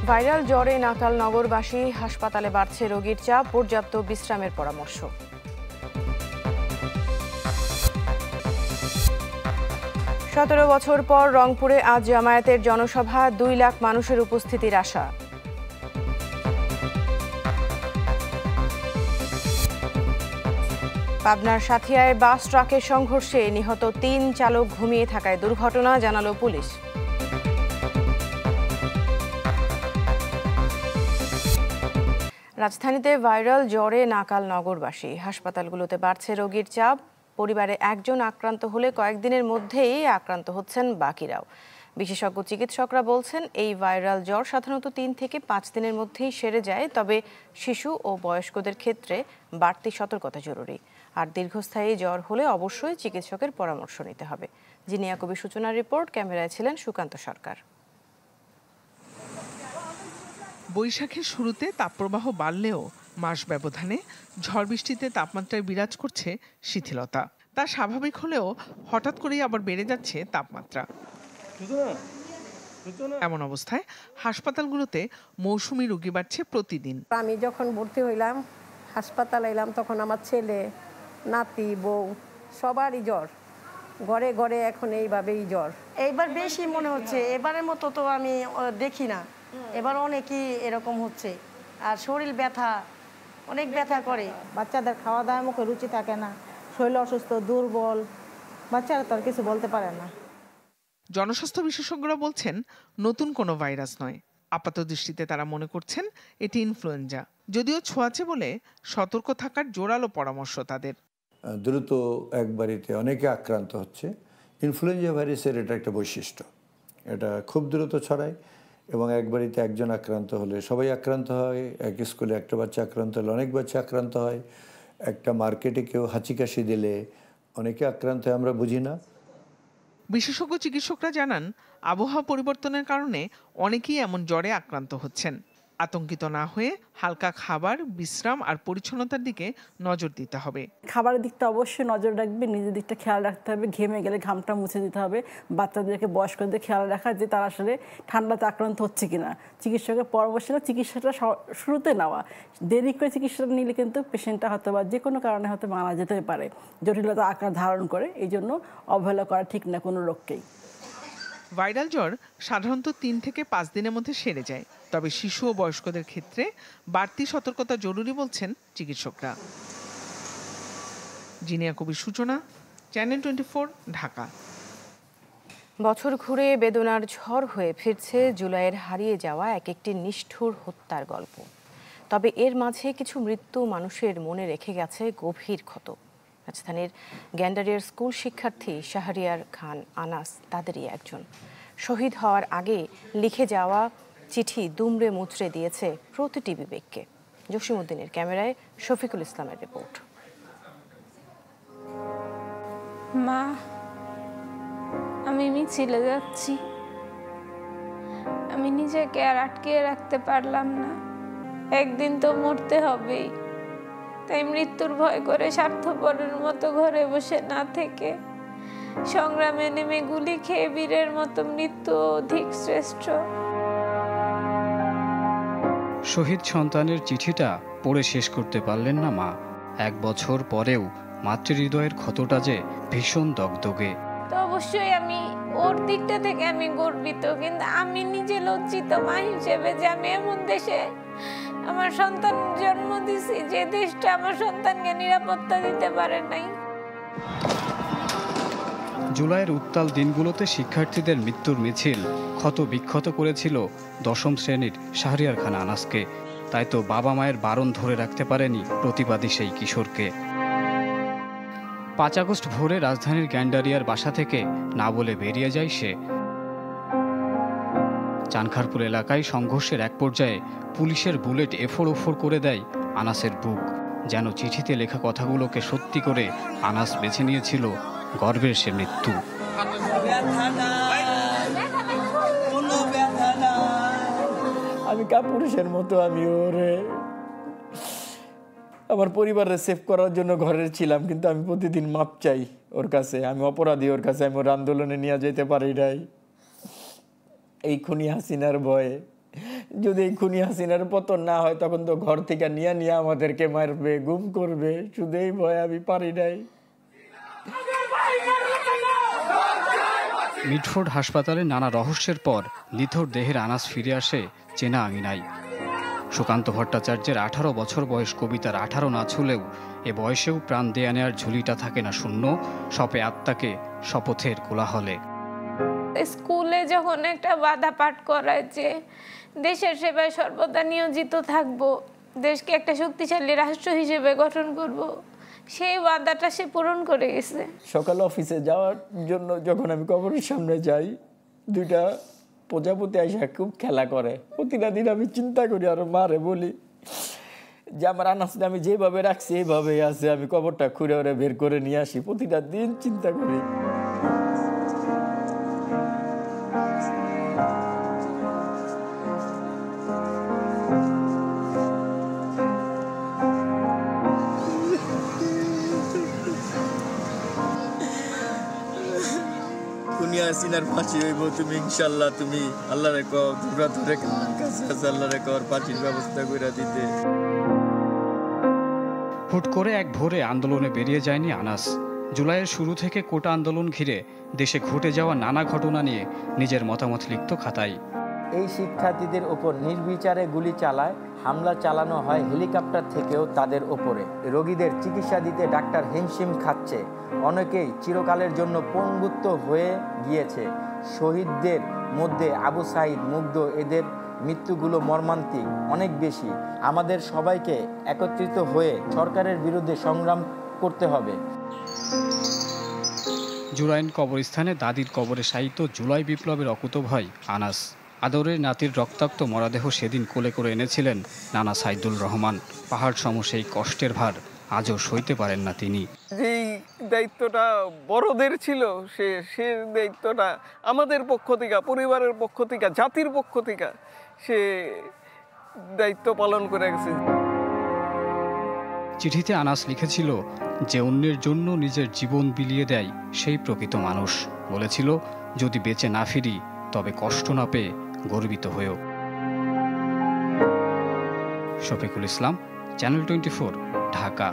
Viral জ্বরে নাকাল নগরবাসী, হাসপাতালে বাড়ছে রোগীর চাপ, পর্যাপ্ত বিশ্রামের পরামর্শ। 17 বছর পর রংপুরে আজ জামায়াতের জনসভা, 2 লাখ মানুষের উপস্থিতির আশা। পাবনার সাথিয়ায় বাস ট্রাকের সংঘর্ষে নিহত 3 চালক ঘুমিয়ে থাকায় দুর্ঘটনা, জানালো পুলিশ। রাজধানীতে ভাইরাল জ্বরে নাকাল নগরবাসী, হাসপাতালগুলোতে বাড়ছে রোগীর চাপ। পরিবারে একজন আক্রান্ত হলে কয়েকদিনের মধ্যেই আক্রান্ত হচ্ছেন বাকিরাও। বিশেষজ্ঞ চিকিৎসকরা বলছেন, এই ভাইরাল জ্বর সাধারণত 3 থেকে 5 দিনের মধ্যেই সেরে যায়, তবে শিশু ও বয়স্কদের ক্ষেত্রে বাড়তি সতর্কতা জরুরি। আর দীর্ঘস্থায়ী জ্বর হলে অবশ্যই চিকিৎসকের পরামর্শ নিতে হবে। জিনিয়া কবি সূচনার রিপোর্ট, ক্যামেরায় ছিলেন সুকান্ত সরকার। বৈশাখের শুরুতে তাপপ্রবাহ বাড়লেও মাস ব্যবধানে ঝড় বৃষ্টিতে তাপমাত্রায় বিরাজ করছে শিথিলতা। তা স্বাভাবিক হলেও হঠাৎ করেই আবার বেড়ে যাচ্ছে তাপমাত্রা। এমন অবস্থায় হাসপাতালগুলোতে মৌসুমি রোগী বাড়ছে প্রতিদিন। আমি যখন ভর্তি হইলাম, হাসপাতালে এলাম, তখন আমার ছেলে, নাতি, বউ সবারই জ্বর, ঘরে ঘরে এখন এইভাবেই জ্বর। এইবার বেশি মনে হচ্ছে, এবারের মতো তো আমি দেখি না, এবার অনেকই এরকম হচ্ছে। আর শরীর ব্যথা, অনেক ব্যথা করে। বাচ্চাদের খাওয়া দাওয়ার মুখে রুচি থাকে না, শরীর অসুস্থ, দুর্বল, বাচ্চারা তো আর কিছু বলতে পারে না। জনস্বাস্থ্য বিশেষজ্ঞরা বলছেন, নতুন কোনো ভাইরাস নয়। আপাত দৃষ্টিতে তারা মনে করছেন এটি ইনফ্লুয়েঞ্জা, যদিও ছোঁয়াচে বলে সতর্ক থাকার জোরালো পরামর্শ তাদের। দ্রুত এক বাড়িতে অনেকে আক্রান্ত হচ্ছে। ইনফ্লুয়েঞ্জা ভাইরাসের এটা একটা বৈশিষ্ট্য, এটা খুব দ্রুত ছড়ায় এবং এক বাড়িতে একজন আক্রান্ত হলে সবাই আক্রান্ত হয়। এক স্কুলে একটা বাচ্চা আক্রান্ত হলে অনেক বাচ্চা আক্রান্ত হয়। একটা মার্কেটে কেউ হাঁচি কাশি দিলে অনেকে আক্রান্ত হয়, আমরা বুঝি না। বিশেষজ্ঞ চিকিৎসকরা জানান, আবহাওয়া পরিবর্তনের কারণে অনেকেই এমন জ্বরে আক্রান্ত হচ্ছেন। আতঙ্কিত না হয়ে হালকা খাবার, বিশ্রাম আর পরিচ্ছন্নতার দিকে নজর দিতে হবে। খাবারের দিকটা অবশ্যই নজর রাখবে, নিজের দিকটা খেয়াল রাখতে হবে। ঘেমে গেলে ঘামটা মুছে দিতে হবে। বাচ্চাদেরকে, বয়স্কদের খেয়াল রাখা যে তারা আসলে ঠান্ডাতে আক্রান্ত হচ্ছে কিনা। চিকিৎসকের পরামর্শ না, চিকিৎসাটা শুরুতে নেওয়া। দেরি করে চিকিৎসাটা নিলে কিন্তু পেশেন্টটা হয়তো বা যে কোনো কারণে হয়তো মারা যেতে পারে, জটিলতা আকার ধারণ করে। এই জন্য অবহেলা করা ঠিক না কোনো রোগকেই। ভাইরাল জ্বর সাধারণত 3 থেকে 5 দিনের মধ্যে সেরে যায়, তবে শিশু ও বয়স্কদের ক্ষেত্রে বাড়তি সতর্কতা জরুরি বলছেন চিকিৎসকরা। জিনিয়া কবির সূচনা, চ্যানেল 24, ঢাকা। বছর ঘুরে বেদনার ঝড় হয়ে ফিরছে জুলাইয়ের হারিয়ে যাওয়া একটি নিষ্ঠুর হত্যার গল্প। তবে এর মাঝে কিছু মৃত্যু মানুষের মনে রেখে গেছে গভীর ক্ষত। রাজধানীর গ্যান্ডারিয়ার স্কুল শিক্ষার্থী শাহরিয়ার খান আনাস তাদেরই একজন। শহীদ হওয়ার আগে লিখে যাওয়া চিঠি দুমড়ে মুচড়ে দিয়েছে প্রতিটি বিবেককে। জসিমউদ্দিনের ক্যামেরায় শফিকুল ইসলামের রিপোর্ট। মা, আমি মিছিলে যাচ্ছি, আমি নিজেকে আর আটকে রাখতে পারলাম না। একদিন তো মরতে হবেই, তাই মৃত্যুর ভয় করে স্বার্থপরের মতো ঘরে বসে না থেকে সংগ্রামে নেমে গুলি খেয়ে বীরের মতো মৃত্যু অধিক শ্রেষ্ঠ। শহীদ সন্তানের চিঠিটা পড়ে শেষ করতে পারলেন না মা। 1 বছর পরেও মাতৃহৃদয়ের ক্ষতটা যে ভীষণ দগদগে। তো অবশ্যই আমি ওর দিকটা থেকে আমি গর্বিত, কিন্তু আমি নিজে লজ্জিত মা হিসেবে যে আমি এমন দেশে আমার সন্তান জন্ম দিছি, যে দেশটা আমার সন্তানকে নিরাপত্তা দিতে পারে নাই। জুলাইয়ের উত্তাল দিনগুলোতে শিক্ষার্থীদের মৃত্যুর মিছিল ক্ষত বিক্ষত করেছিল 10ম শ্রেণীর শাহরিয়ার খান আনাসকে। তাই তো বাবা মায়ের বারণ ধরে রাখতে পারেনি প্রতিবাদী সেই কিশোরকে। 5 আগস্ট ভোরে রাজধানীর গ্যান্ডারিয়ার বাসা থেকে না বলে বেরিয়ে যায় সে। চানখারপুর এলাকায় সংঘর্ষের এক পর্যায়ে পুলিশের বুলেট এফোড় ওফোড় করে দেয় আনাসের বুক। যেন চিঠিতে লেখা কথাগুলোকে সত্যি করে আনাস বেছে নিয়েছিল গর্বের সে মৃত্যু। আমি কাপুরুষের মতো আমি ওরে আমার পরিবারের সেভ করার জন্য ঘরের ছিলাম, কিন্তু আমি প্রতিদিন মাপ চাই ওর কাছে। আমি অপরাধী ওর কাছে, আমি ওর আন্দোলনে নিয়ে যেতে পারি নাই। এই খুনি হাসিনার ভয়ে যদি এই খুনি হাসিনার পতন না হয় তখন তো ঘর থেকে নিয়ে নিয়ে আমাদেরকে মারবে, গুম করবে। শুধু এই ভয় আমি পারি নাই। মিটফোর্ড হাসপাতালে নানা রহস্যের পর নিথর দেহের আনাস ফিরে আসে চেনা আঙিনায়। সুকান্ত ভট্টাচার্যের 18 বছর বয়স কবিতার 18 না ছুলেও এ বয়সেও প্রাণ দেয়া নেয়ার ঝুলিটা থাকে না শূন্য, সপে আত্মাকে শপথের কোলাহলে। স্কুলে যখন একটা বাধা পাঠ করায় যে দেশের সেবায় সর্বদা নিয়োজিত থাকব, দেশকে একটা শক্তিশালী রাষ্ট্র হিসেবে গঠন করব, সেই বাধাটা সে পূরণ করে গেছে। সকালে অফিসে যাওয়ার জন্য যখন আমি কবরের সামনে যাই, দুইটা প্রজাপতি আইসা খুব খেলা করে। প্রতিটা দিন আমি চিন্তা করি আর মারে বলি যে আমার আনাসটা আমি যেভাবে রাখছি এইভাবেই আছে, আমি কবরটা খুঁড়ে ওরে বের করে নিয়ে আসি। প্রতিটা দিন চিন্তা করি। হাসিনার ফাঁসি হইব, তুমি ইনশাল্লাহ তুমি আল্লাহরে কও, তোমরা ধরে কাছে আছে আল্লাহরে কও ফাঁসির ব্যবস্থা করে দিতে। হুট করে এক ভোরে আন্দোলনে বেরিয়ে যায়নি আনাস। জুলাইয়ের শুরু থেকে কোটা আন্দোলন ঘিরে দেশে ঘটে যাওয়া নানা ঘটনা নিয়ে নিজের মতামত লিখত খাতায়। এই শিক্ষার্থীদের ওপর নির্বিচারে গুলি চালায়, হামলা চালানো হয় হেলিকপ্টার থেকেও তাদের ওপরে। রোগীদের চিকিৎসা দিতে ডাক্তার হিমশিম খাচ্ছে, অনেকেই চিরকালের জন্য পঙ্গুত্ব হয়ে গিয়েছে। শহীদদের মধ্যে আবু সাইদ, মুগ্ধ, এদের মৃত্যুগুলো মর্মান্তিক, অনেক বেশি। আমাদের সবাইকে একত্রিত হয়ে সরকারের বিরুদ্ধে সংগ্রাম করতে হবে। জুরাইন কবরস্থানে দাদির কবরে শায়িত জুলাই বিপ্লবের অকুতোভয় আনাস। আদরের নাতির রক্তাক্ত মরদেহ সেদিন কোলে করে এনেছিলেন নানা সাইদুল রহমান। পাহাড় সম সেই কষ্টের ভার আজও সইতে পারেন না তিনি। যেই দায়িত্বটা বড়দের ছিল, সে দায়িত্বটা আমাদের পক্ষ থেকে, পরিবারের পক্ষ থেকে, জাতির পক্ষ থেকে সে দায়িত্ব পালন করে গেছে। চিঠিতে আনাস লিখেছিল যে অন্যের জন্য নিজের জীবন বিলিয়ে দেয় সেই প্রকৃত মানুষ। বলেছিল যদি বেঁচে না ফিরি তবে কষ্ট না পেয়ে গর্বিত হয়েও। Shafiqul Islam, channel 24, Dhaka.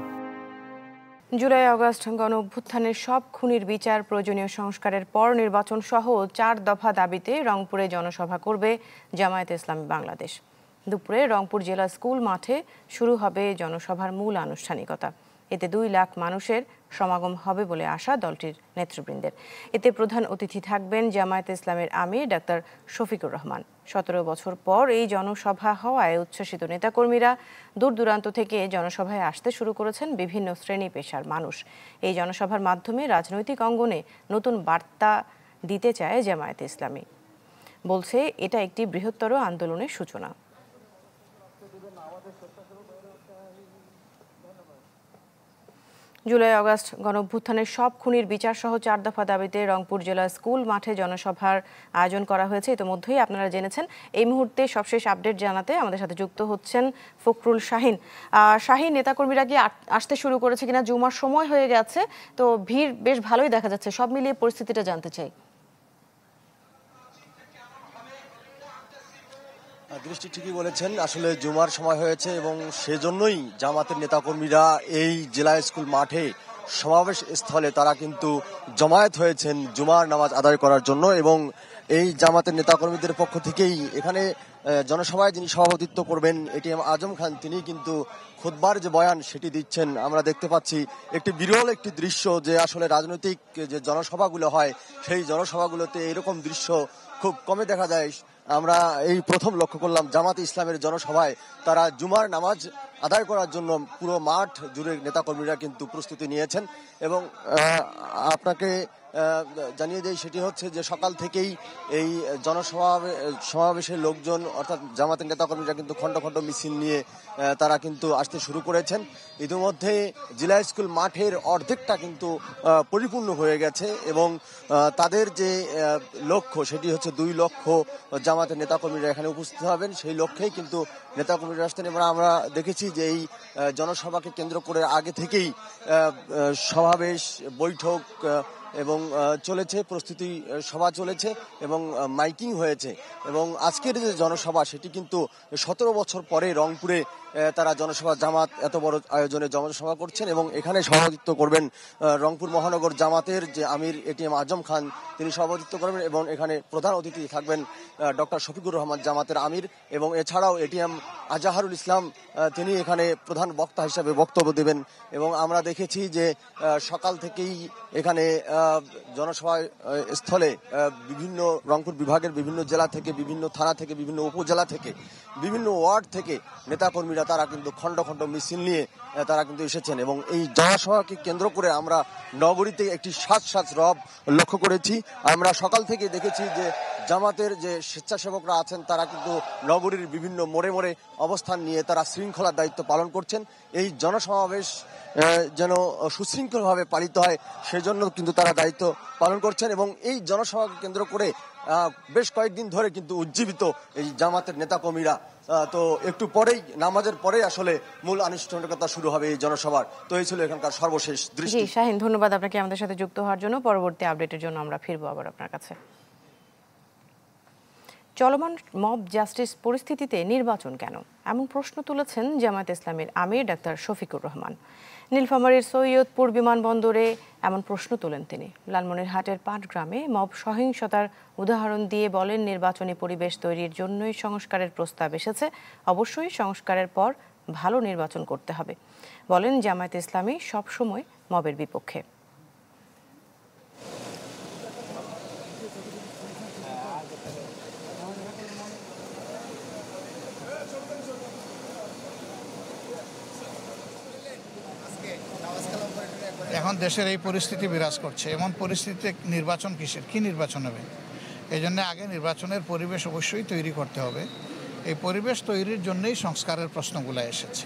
July August গণ অভ্যুত্থানের সব খুনির বিচার, প্রয়োজনীয় সংস্কারের পর নির্বাচন সহ 4 দফা দাবিতে রংপুরে জনসভা করবে জামায়াতে ইসলামী বাংলাদেশ। দুপুরে রংপুর জেলা স্কুল মাঠে শুরু হবে জনসভার মূল আনুষ্ঠানিকতা। এতে 2 লাখ মানুষের সমাগম হবে বলে আশা দলটির নেতৃবৃন্দের। এতে প্রধান অতিথি থাকবেন জামায়াতে ইসলামের আমির ডাক্তার শফিকুর রহমান। 17 বছর পর এই জনসভা হওয়ায় উচ্ছ্বসিত নেতাকর্মীরা দূর দূরান্ত থেকে জনসভায় আসতে শুরু করেছেন বিভিন্ন শ্রেণী পেশার মানুষ। এই জনসভার মাধ্যমে রাজনৈতিক অঙ্গনে নতুন বার্তা দিতে চায় জামায়াতে ইসলামী। বলছে এটা একটি বৃহত্তর আন্দোলনের সূচনা। জুলাই আগস্ট গণঅভ্যুত্থানের সব খুনির বিচার সহ 4 দফা দাবিতে রংপুর জেলা স্কুল মাঠে জনসভার আয়োজন করা হয়েছে। ইতিমধ্যেই আপনারা জেনেছেন। এই মুহূর্তে সবশেষ আপডেট জানাতে আমাদের সাথে যুক্ত হচ্ছেন ফখরুল শাহিন। শাহিন, নেতাকর্মীরা কি আসতে শুরু করেছে কিনা? জুমার সময় হয়ে গেছে, তো ভিড় বেশ ভালোই দেখা যাচ্ছে। সব মিলিয়ে পরিস্থিতিটা জানতে চাই। দৃষ্টি ঠিকই বলেছেন, আসলে জুমার সময় হয়েছে এবং সেজন্যই জামাতের নেতাকর্মীরা এই জেলা স্কুল মাঠে সমাবেশ স্থলে তারা কিন্তু জমায়েত হয়েছেন জুমার নামাজ আদায় করার জন্য। এবং এই জামাতের নেতাকর্মীদের পক্ষ থেকেই এখানে জনসভায় যিনি সভাপতিত্ব করবেন এটিএম আজম খান, তিনি কিন্তু খুতবার যে বয়ান সেটি দিচ্ছেন। আমরা দেখতে পাচ্ছি একটি বিরল একটি দৃশ্য যে আসলে রাজনৈতিক যে জনসভাগুলো হয় সেই জনসভাগুলোতে এরকম দৃশ্য খুব কমে দেখা যায়। আমরা এই প্রথম লক্ষ্য করলাম জামাতে ইসলামের জনসভায় তারা জুমার নামাজ আদায় করার জন্য পুরো মাঠ জুড়ে নেতাকর্মীরা কিন্তু প্রস্তুতি নিয়েছেন। এবং আপনাকে জানিয়ে দেই সেটি হচ্ছে যে সকাল থেকেই এই সমাবেশের লোকজন অর্থাৎ জামাতের নেতাকর্মীরা কিন্তু খণ্ড খণ্ড মিছিল নিয়ে তারা কিন্তু আসতে শুরু করেছেন। ইতিমধ্যে জেলা স্কুল মাঠের অর্ধেকটা কিন্তু পরিপূর্ণ হয়ে গেছে এবং তাদের যে লক্ষ্য সেটি হচ্ছে 2 লক্ষ জামাতের নেতাকর্মীরা এখানে উপস্থিত হবেন। সেই লক্ষ্যেই কিন্তু নেতাকর্মীরা আসতেন। এবং আমরা দেখেছি যে এই জনসভাকে কেন্দ্র করে আগে থেকেই সমাবেশ, বৈঠক এবং চলেছে, প্রস্তুতি সভা চলেছে এবং মাইকিং হয়েছে। এবং আজকের যে জনসভা সেটি কিন্তু 17 বছর পরে রংপুরে তারা জনসভা জামাত এত বড় আয়োজনে জনসভা করছেন এবং এখানে সভাপতিত্ব করবেন রংপুর মহানগর জামাতের যে আমির এটিএম আজম খান, তিনি সভাপতিত্ব করবেন এবং এখানে প্রধান অতিথি থাকবেন ডক্টর শফিকুর রহমান জামাতের আমির এবং এছাড়াও এটিএম আজাহারুল ইসলাম, তিনি এখানে প্রধান বক্তা হিসাবে বক্তব্য দেবেন। এবং আমরা দেখেছি যে সকাল থেকেই এখানে জনসভা স্থলে বিভিন্ন রংপুর বিভাগের বিভিন্ন জেলা থেকে, বিভিন্ন থানা থেকে, বিভিন্ন উপজেলা থেকে, বিভিন্ন ওয়ার্ড থেকে নেতাকর্মীরা তারা কিন্তু খণ্ড খণ্ড মিছিল নিয়ে তারা কিন্তু এসেছেন এবং এই জনসভাকে কেন্দ্র করে আমরা নগরীতে একটি সাজ রব লক্ষ্য করেছি। আমরা সকাল থেকে দেখেছি যে জামাতের যে স্বেচ্ছাসেবকরা আছেন তারা কিন্তু নগরীর বিভিন্ন মোড়ে মোড়ে অবস্থান নিয়ে তারা শৃঙ্খলার দায়িত্ব পালন করছেন। এই জনসমাবেশ যেন সুশৃঙ্খলভাবে পালিত হয় সেজন্য কিন্তু তারা দায়িত্ব পালন করছেন এবং এই জনসভাকে কেন্দ্র করে বেশ কয়েকদিন ধরে কিন্তু উজ্জীবিত এই জামাতের নেতাকর্মীরা। তো একটু পরেই নামাজের পরেই আসলে মূল আনুষ্ঠানিকতা শুরু হবে এই জনসভার। তো এই ছিল এখানকার সর্বশেষ দৃষ্টি। জি শাহিন, ধন্যবাদ আপনাকে আমাদের সাথে যুক্ত হওয়ার জন্য। পরবর্তী আপডেটের জন্য আমরা ফিরবো আবার আপনার কাছে। চলমান মব জাস্টিস পরিস্থিতিতে নির্বাচন কেন, এমন প্রশ্ন তুলেছেন জামায়াত ইসলামের আমির ডাক্তার শফিকুর রহমান। নীলফামারীর সৈয়দপুর বিমানবন্দরে এমন প্রশ্ন তোলেন তিনি। লালমনিরহাটের পাটগ্রামে মব সহিংসতার উদাহরণ দিয়ে বলেন, নির্বাচনী পরিবেশ তৈরির জন্যই সংস্কারের প্রস্তাব এসেছে, অবশ্যই সংস্কারের পর ভালো নির্বাচন করতে হবে। বলেন, জামায়াত ইসলামী সবসময় মবের বিপক্ষে। এখন দেশের এই পরিস্থিতি বিরাজ করছে, এমন পরিস্থিতিতে নির্বাচন কিসের, কি নির্বাচন হবে? এই জন্য আগে নির্বাচনের পরিবেশ অবশ্যই তৈরি করতে হবে। এই পরিবেশ তৈরির জন্যই সংস্কারের প্রশ্নগুলো এসেছে।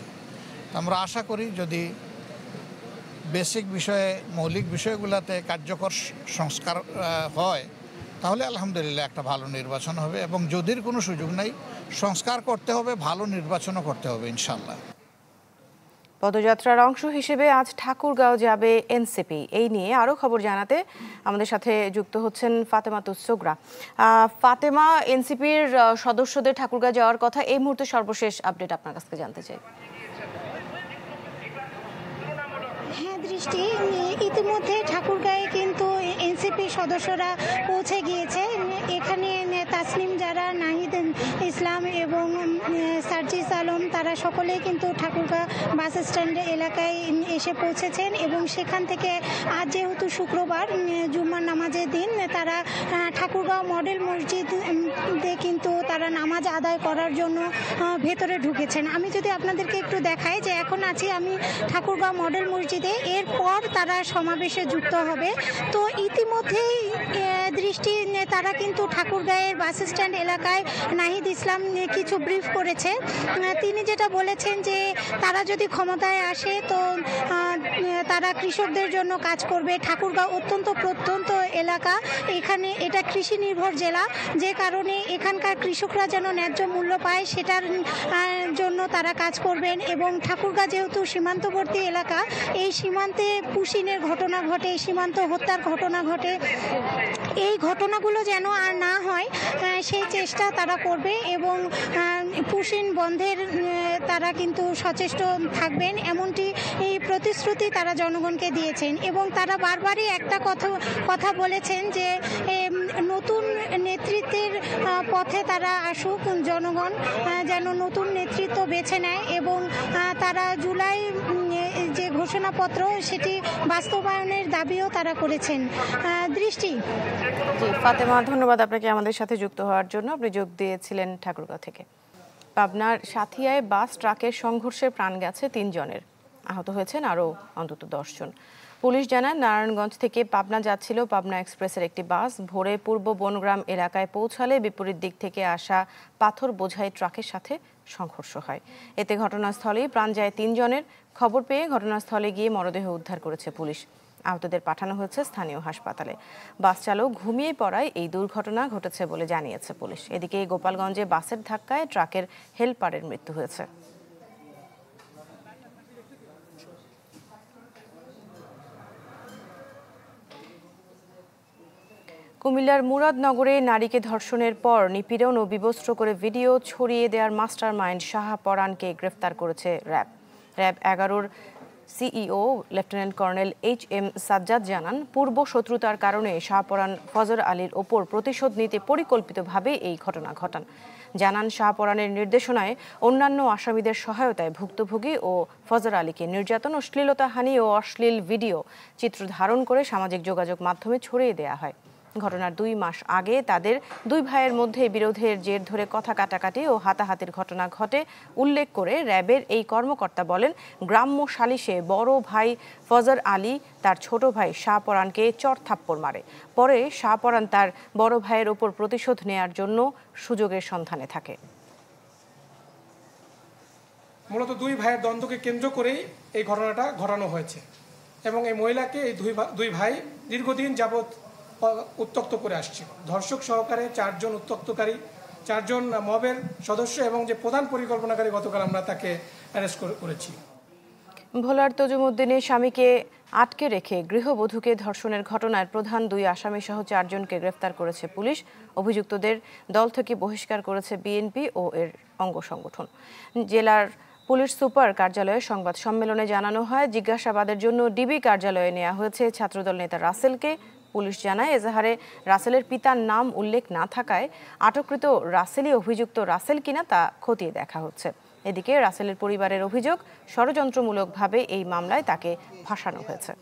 আমরা আশা করি যদি বেসিক বিষয়ে, মৌলিক বিষয়গুলোতে কার্যকর সংস্কার হয় তাহলে আলহামদুলিল্লাহ একটা ভালো নির্বাচন হবে এবং যদির কোনো সুযোগ নেই, সংস্কার করতে হবে, ভালো নির্বাচনও করতে হবে ইনশাল্লাহ। পদযাত্রার অংশ হিসেবে আজ ঠাকুরগাঁও যাবে এনসিপি। এই নিয়ে আরো খবর জানাতে আমাদের সাথে যুক্ত হচ্ছেন ফাতেমা তুসোগরা। ফাতেমা, এনসিপির সদস্যদের ঠাকুরগাঁও যাওয়ার কথা, এই মুহূর্তে সর্বশেষ আপডেট আপনার কাছ থেকে জানতে চাই। হ্যাঁ দৃষ্টি, ইতিমধ্যে ঠাকুরগাঁয়ে কিন্তু এনসিপি সদস্যরা পৌঁছে গিয়েছে। এখানে তাসনিম যারা, নাহিদ ইসলাম এবং সার্জিস আলম তারা সকলেই কিন্তু ঠাকুরগাঁও বাস স্ট্যান্ড এলাকায় এসে পৌঁছেছেন এবং সেখান থেকে আজ যেহেতু শুক্রবার জুম্মার নামাজের দিন, তারা ঠাকুরগাঁও মডেল মসজিদে কিন্তু তারা নামাজ আদায় করার জন্য ভেতরে ঢুকেছেন। আমি যদি আপনাদেরকে একটু দেখাই যে এখন আছি আমি ঠাকুরগাঁও মডেল মসজিদে, এরপর তারা সমাবেশে যুক্ত হবে। তো ইতিমধ্যেই দৃষ্টি তারা কিন্তু ঠাকুরগাঁয়ের বাস স্ট্যান্ড এলাকায় নাহিদ ইসলাম কিছু ব্রিফ করেছে। তিনি যেটা বলেছেন যে তারা যদি ক্ষমতায় আসে তো তারা কৃষকদের জন্য কাজ করবে। ঠাকুরগাঁও অত্যন্ত প্রত্যন্ত এলাকা, এখানে এটা কৃষি নির্ভর জেলা, যে কারণে এখানকার কৃষকরা যেন ন্যায্য মূল্য পায় সেটার জন্য তারা কাজ করবেন। এবং ঠাকুরগাঁও যেহেতু সীমান্তবর্তী এলাকা, এই সীমান্তে পুশিনের ঘটনা ঘটে, সীমান্ত হত্যার ঘটনা ঘটে, এই ঘটনাগুলো যেন আর না হয় সেই চেষ্টা তারা করবে এবং পুশিন বন্ধের তারা কিন্তু সচেষ্ট থাকবেন, এমনটি এই প্রতিশ্রুতি তারা জনগণকে দিয়েছেন। এবং তারা বারবারই একটা কথা বলেছেন যে নতুন নেতৃত্বের পথে তারা আসুক, জনগণ যেন নতুন নেতৃত্ব বেছে নেয় এবং তারা জুলাই যে ঘোষণাপত্র সেটি বাস্তবায়নের দাবিও তারা করেছেন। দৃষ্টি। জি ফাতেমা, ধন্যবাদ আপনাকে আমাদের সাথে যুক্ত হওয়ার জন্য। আপনি যোগ দিয়েছিলেন ঠাকুরগাঁও থেকে। পাবনার সাথিয়ায় বাস ট্রাকের সংঘর্ষে প্রাণ গেছে 3 জনের, আহত হয়েছেন আরও অন্তত 10 জন। পুলিশ জানায়, নারায়ণগঞ্জ থেকে পাবনা যাচ্ছিল পাবনা এক্সপ্রেসের একটি বাস। ভোরে পূর্ব বনগ্রাম এলাকায় পৌঁছালে বিপরীত দিক থেকে আসা পাথর বোঝাই ট্রাকের সাথে সংঘর্ষ হয়। এতে ঘটনাস্থলেই প্রাণ যায় 3 জনের। খবর পেয়ে ঘটনাস্থলে গিয়ে মরদেহ উদ্ধার করেছে পুলিশ। আহতদের পাঠানো হয়েছে স্থানীয় হাসপাতালে। বাস চালক ঘুমিয়ে পড়ায় এই দুর্ঘটনা ঘটেছে বলে জানিয়েছে পুলিশ। এদিকে গোপালগঞ্জে বাসের ধাক্কায় ট্রাকের হেলপারের মৃত্যু হয়েছে। কুমিল্লার মুরাদনগরে নারীকে ধর্ষণের পর নিপীড়ন ও বিবস্ত্র করে ভিডিও ছড়িয়ে দেওয়ার মাস্টারমাইন্ড শাহপরানকে গ্রেফতার করেছে র্যাব। র্যাব 11-র CEO lieutenant colonel HM Sajjad জানান, পূর্ব শত্রুতার কারণে শাহপরান ফজর আলীর ওপর প্রতিশোধ নিতে পরিকল্পিতভাবে এই ঘটনা ঘটান। জানান, শাহপরানের নির্দেশনায় অন্যান্য আসামিদের সহায়তায় ভুক্তভোগী ও ফজর আলীকে নির্যাতন, অশ্লীলতাহানি ও অশ্লীল ভিডিও চিত্র ধারণ করে সামাজিক যোগাযোগ মাধ্যমে ছড়িয়ে দেওয়া হয়। ঘটনার 2 মাস আগে তাদের 2 ভাইয়ের মধ্যে বিরোধের জের ধরে কথা কাটাকাটি ও হাতাহাতির ঘটনা ঘটে উল্লেখ করে র্যাবের এই কর্মকর্তা বলেন, গ্রাম্য সালিশে বড় ভাই ফজর আলী তার ছোট ভাই শাহপরানকে চড়-থাপ্পড় মারে। পরে শাহপরান তার বড় ভাইয়ের ওপর প্রতিশোধ নেয়ার জন্য সুযোগের সন্ধানে থাকে। মূলত 2 ভাইয়ের দ্বন্দ্বকে কেন্দ্র করেই এই ঘটনাটা ঘটানো হয়েছে এবং এই মহিলাকে এই 2 ভাই দীর্ঘদিন যাবৎ উত্ত্যক্ত করে আসছে। ধর্ষক সহকারে 4 জন উত্ত্যক্তকারী, 4 জন মবের সদস্য এবং যে প্রধান পরিকল্পনাকারী গতকাল আমরা তাকে অ্যারেস্ট করেছি। ভোলার তজুমুদ্দিনের স্বামীকে আটকে রেখে গৃহবধূকে ধর্ষণের ঘটনায় প্রধান 2 আসামি সহ 4 জনকে গ্রেফতার করেছে পুলিশ। অভিযুক্তদের দল থেকে বহিষ্কার করেছে বিএনপি ও এর অঙ্গ সংগঠন। জেলার পুলিশ সুপার কার্যালয়ে সংবাদ সম্মেলনে জানানো হয়, জিজ্ঞাসাবাদের জন্য ডিবি কার্যালয়ে নেওয়া হয়েছে ছাত্রদল নেতা রাসেলকে। পুলিশ জানায়, এজাহারে রাসেলের পিতার নাম উল্লেখ না থাকায় আটককৃত রাসেলই অভিযুক্ত রাসেল কিনা তা খতিয়ে দেখা হচ্ছে। এদিকে রাসেলের পরিবারের অভিযোগ, ষড়যন্ত্রমূলকভাবে এই মামলায় তাকে ফাঁসানো হয়েছে।